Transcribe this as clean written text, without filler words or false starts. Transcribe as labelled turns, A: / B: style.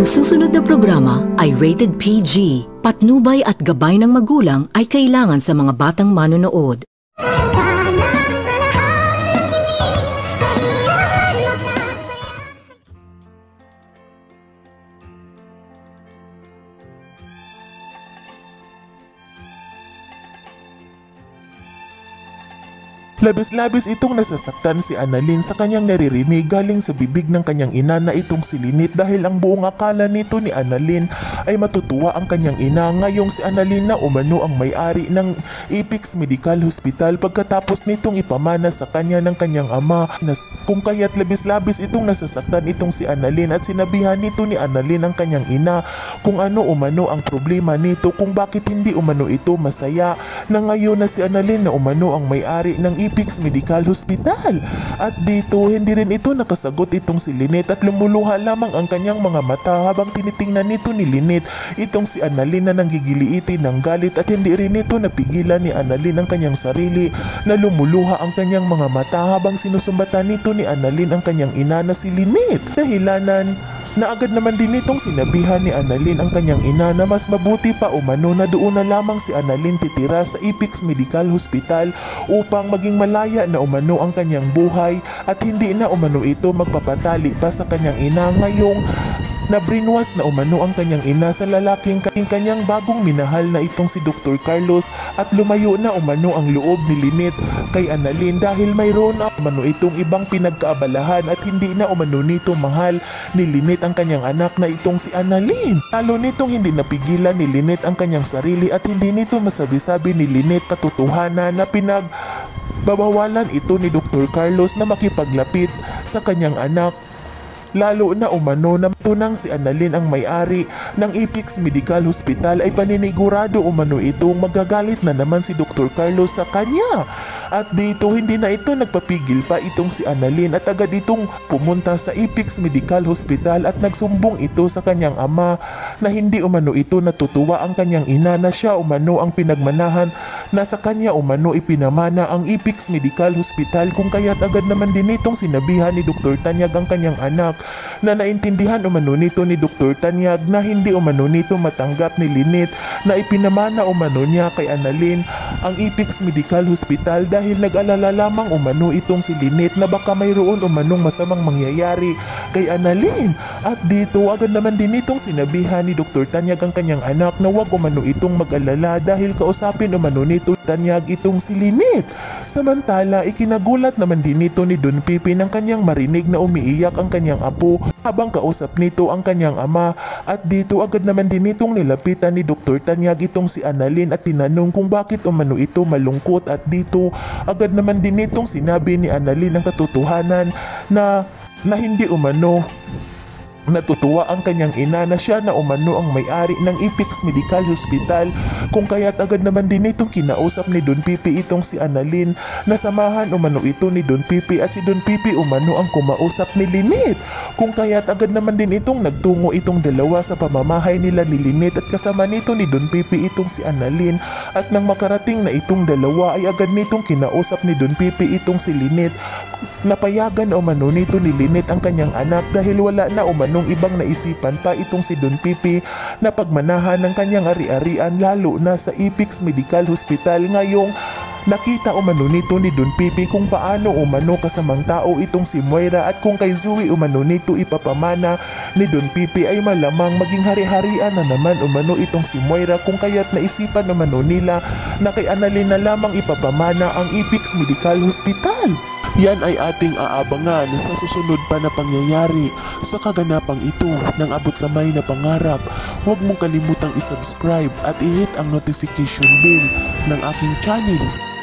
A: Ang susunod na programa ay rated PG. Patnubay at gabay ng magulang ay kailangan sa mga batang manonood.
B: Labis-labis itong nasasaktan si Annalyn sa kanyang naririnig galing sa bibig ng kanyang ina na itong si Lynette dahil ang buong akala nito ni Annalyn ay matutuwa ang kanyang ina ngayong si Annalyn na umano ang may-ari ng Apex Medical Hospital pagkatapos nitong ipamana sa kanya ng kanyang ama. Kung kaya't labis-labis itong nasasaktan itong si Annalyn at sinabihan nito ni Annalyn ang kanyang ina kung ano umano ang problema nito, kung bakit hindi umano ito masaya na ngayon na si Annalyn na umano ang may-ari ng Apex Medical Hospital. At dito hindi rin ito nakasagot itong si Lynette at lumuluha lamang ang kanyang mga mata habang tinitingnan nito ni Lynette itong si Annalyn na nanggigiliitin ng galit at hindi rin ito napigilan ni Annalyn ang kanyang sarili na lumuluha ang kanyang mga mata habang sinusumbatan nito ni Annalyn ang kanyang ina na si Lynette. Dahilanan na agad naman din itong sinabihan ni Annalyn ang kanyang ina na mas mabuti pa umano na doon na lamang si Annalyn titira sa Apex Medical Hospital upang maging malaya na umano ang kanyang buhay at hindi na umano ito magpapatali pa sa kanyang ina ngayong na brainwash na umano ang kanyang ina sa lalaking kanyang bagong minahal na itong si Dr. Carlos at lumayo na umano ang loob ni Lynette kay Annalyn dahil mayroon na umano itong ibang pinagkaabalahan at hindi na umano nito mahal ni Lynette ang kanyang anak na itong si Annalyn. Lalo nitong hindi napigilan ni Lynette ang kanyang sarili at hindi nito masabi-sabi ni Lynette katotohanan na pinagbabawalan ito ni Dr. Carlos na makipaglapit sa kanyang anak. Lalo na umano na tunang si Annalyn ang may-ari ng Apex Medical Hospital ay paninigurado umano itong magagalit na naman si Dr. Carlos sa kanya. At dito hindi na ito nagpapigil pa itong si Annalyn at agad itong pumunta sa Apex Medical Hospital at nagsumbong ito sa kanyang ama na hindi umano ito natutuwa ang kanyang ina na siya umano ang pinagmanahan na sa kanya umano ipinamana ang Apex Medical Hospital, kung kaya't agad naman din itong sinabihan ni Dr. Tanyag ang kanyang anak na naintindihan umano nito ni Dr. Tanyag na hindi umano nito matanggap ni Lynette na ipinamana umano niya kay Annalyn ang Apex Medical Hospital dahil nag-alala lamang umano itong si Lynette na baka mayroon umanong masamang mangyayari kay Annalyn. At dito agad naman din itong sinabihan ni Dr. Tanyag ang kanyang anak na wag umano itong mag-alala dahil kausapin umano nito Tanyag itong si Lynette. Samantala ikinagulat naman din ito ni Don Pipi nang kanyang marinig na umiiyak ang kanyang apo habang kausap nito ang kanyang ama. At dito agad naman din itong nilapitan ni Dr. Tanyag itong si Annalyn at tinanong kung bakit umano ito malungkot. At dito agad naman din itong sinabi ni Annalyn ang katotohanan na hindi umano natutuwa ang kanyang ina na siya na umano ang may-ari ng Apex Medical Hospital, kung kaya't agad naman din itong kinausap ni Don Pipi itong si Annalyn na samahan umano ito ni Don Pipi at si Don Pipi umano ang kumausap ni Lynette, kung kaya't agad naman din itong nagtungo itong dalawa sa pamamahay nila ni Lynette at kasama nito ni Don Pipi itong si Annalyn. At nang makarating na itong dalawa ay agad nitong kinausap ni Don Pipi itong si Lynette. Napayagan umano nito ni Lynette ang kanyang anak dahil wala na umanong ibang naisipan pa itong si Don Pipi na pagmanahan ng kanyang ari-arian lalo na sa Apex Medical Hospital. Ngayong nakita umano nito ni Don Pipi kung paano umano kasamang tao itong si Moira at kung kay Zoe umano nito ipapamana ni Don Pipi ay malamang maging hari-harian na naman umano itong si Moira, kung kaya't naisipan umano nila na kay Annalyn na lamang ipapamana ang Apex Medical Hospital. Yan ay ating aabangan sa susunod pa na pangyayari sa kaganapang ito ng abot kamay na pangarap. Huwag mong kalimutang isubscribe at i-hit ang notification bell ng aking channel